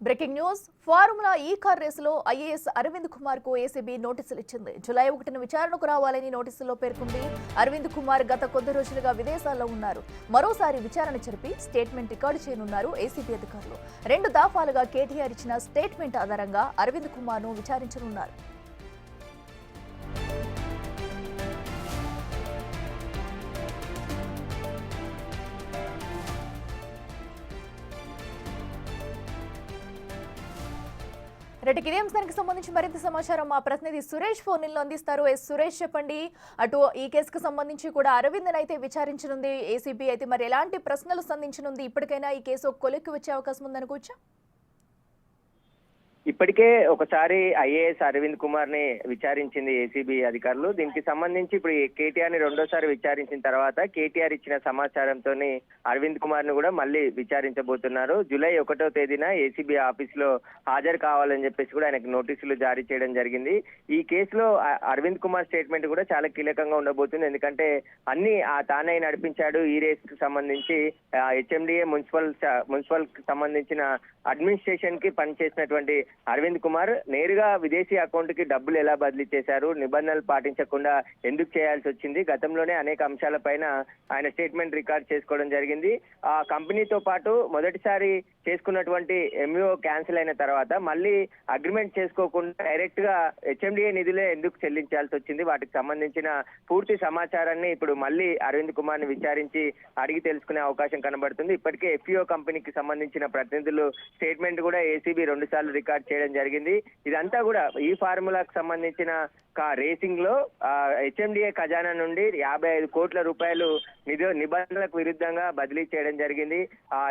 Breaking news formula ఈ car రేసులో IAS Arvind Kumar కు ఏసీబీ నోటీసులు ఇచ్చింది. జూలై 1న విచారణకు రావాలని నోటీసుల్లో పేర్కొంది. అరవింద్ కుమార్ గత కొద్ది రోజులుగా విదేశాల్లో ఉన్నారు. మరోసారి విచారణ జరిపి స్టేట్మెంట్ రికార్డు చేయనున్నారు ఏసీబీ అధికారులు. 2 దఫాలుగా కేటీఆర్ ఇచ్చిన స్టేట్మెంట్ ఆధారంగా అరవింద్ కుమార్ ను విచారించనున్నారు. ఇదే అంశానికి సంబంధించి మరింత సమాచారం మా ప్రతినిధి సురేష్ ఫోన్ లో అందిస్తారు. సురేష్ చెప్పండి, అటు ఈ కేసుకు సంబంధించి కూడా అరవింద్ అయితే విచారించనుంది ఏసీబీ, అయితే మరి ఎలాంటి ప్రశ్నలు సంధించనుంది? ఇప్పటికైనా ఈ కేసు కొలిక్కి వచ్చే అవకాశం ఉందనుకోవచ్చా? ఇప్పటికే ఒకసారి ఐఏఎస్ అరవింద్ కుమార్ ని విచారించింది ఏసీబీ అధికారులు. దీనికి సంబంధించి ఇప్పుడు కేటీఆర్ ని రెండోసారి విచారించిన తర్వాత కేటీఆర్ ఇచ్చిన సమాచారంతో అరవింద్ కుమార్ ని కూడా మళ్ళీ విచారించబోతున్నారు. జూలై 1వ తేదీన ఏసీబీ ఆఫీస్ లో హాజరు కావాలని చెప్పేసి కూడా ఆయనకు నోటీసులు జారీ చేయడం జరిగింది. ఈ కేసులో అరవింద్ కుమార్ స్టేట్మెంట్ కూడా చాలా కీలకంగా ఉండబోతుంది. ఎందుకంటే అన్ని తానే నడిపించాడు. ఈ రేస్ కు సంబంధించి హెచ్ఎండిఏ మున్సిపల్ కి సంబంధించిన అడ్మినిస్ట్రేషన్ కి పనిచేసినటువంటి అరవింద్ కుమార్ నేరుగా విదేశీ అకౌంట్ కి డబ్బులు ఎలా బదిలీ చేశారు, నిబంధనలు పాటించకుండా ఎందుకు చేయాల్సి వచ్చింది, గతంలోనే అనేక అంశాలపైన ఆయన స్టేట్మెంట్ రికార్డ్ చేసుకోవడం జరిగింది. ఆ కంపెనీతో పాటు మొదటిసారి చేసుకున్నటువంటి ఎంఓ క్యాన్సిల్ అయిన తర్వాత మళ్ళీ అగ్రిమెంట్ చేసుకోకుండా డైరెక్ట్ గా హెచ్ఎండిఏ నిధులే ఎందుకు చెల్లించాల్సి వచ్చింది, వాటికి సంబంధించిన పూర్తి సమాచారాన్ని ఇప్పుడు మళ్ళీ అరవింద్ కుమార్ ని విచారించి అడిగి తెలుసుకునే అవకాశం కనబడుతుంది. ఇప్పటికే ఎఫ్ఈఓ కంపెనీకి సంబంధించిన ప్రతినిధులు స్టేట్మెంట్ కూడా ఏసీబీ 2 సార్లు రికార్డ్ చేయడం జరిగింది. ఇదంతా కూడా ఈ ఫార్ములాకు సంబంధించిన రేసింగ్ లో హెచ్ఎండిఏ ఖజానా నుండి 55 కోట్ల రూపాయలు నిబంధనలకు విరుద్ధంగా బదిలీ చేయడం జరిగింది.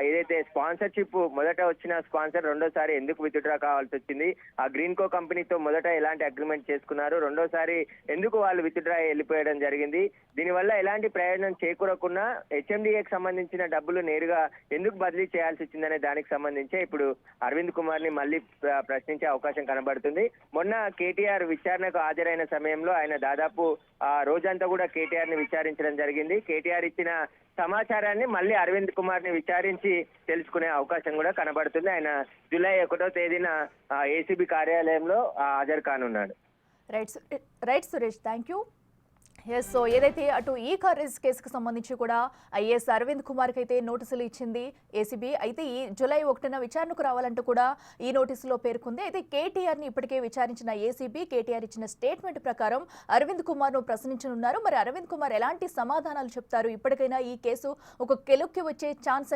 ఏదైతే స్పాన్సర్షిప్ మొదట వచ్చిన స్పాన్సర్ రెండోసారి ఎందుకు విత్డ్రా కావాల్సి వచ్చింది, ఆ గ్రీన్కో కంపెనీతో మొదట ఎలాంటి అగ్రిమెంట్ చేసుకున్నారు, రెండోసారి ఎందుకు వాళ్ళు విత్డ్రా వెళ్ళిపోయడం జరిగింది, దీనివల్ల ఎలాంటి ప్రయోజనం చేకూరకుండా హెచ్ఎండిఏకి సంబంధించిన డబ్బులు నేరుగా ఎందుకు బదిలీ చేయాల్సి వచ్చిందనే దానికి సంబంధించి ఇప్పుడు అరవింద్ కుమార్ ని మళ్ళీ ప్రశ్నించే అవకాశం కనబడుతుంది. మొన్న కేటీఆర్ విచారణకు హాజరైన సమయంలో ఆయన దాదాపు రోజంతా కూడా కేటీఆర్ ని విచారించడం జరిగింది. కేటీఆర్ ఇచ్చిన సమాచారాన్ని మళ్ళీ అరవింద్ కుమార్ ని విచారించి తెలుసుకునే అవకాశం కూడా కనబడుతుంది. ఆయన జూలై 1వ తేదీన ఏసీబీ కార్యాలయంలో హాజరు కానున్నాడు. Right Suresh, thank you. So ఏదైతే అటు ఈ కార్ రేస్ కేసుకు సంబంధించి కూడా ఐఏఎస్ అరవింద్ కుమార్కి అయితే నోటీసులు ఇచ్చింది ఏసీబీ. అయితే ఈ జూలై 1న విచారణకు రావాలంటూ కూడా ఈ నోటీసులో పేర్కొంది. అయితే కేటీఆర్ని ఇప్పటికే విచారించిన ఏసీబీ కేటీఆర్ ఇచ్చిన స్టేట్మెంట్ ప్రకారం అరవింద్ కుమార్ను ప్రశ్నించనున్నారు. మరి అరవింద్ కుమార్ ఎలాంటి సమాధానాలు చెప్తారు? ఇప్పటికైనా ఈ కేసు ఒక కెలుక్కి వచ్చే ఛాన్స్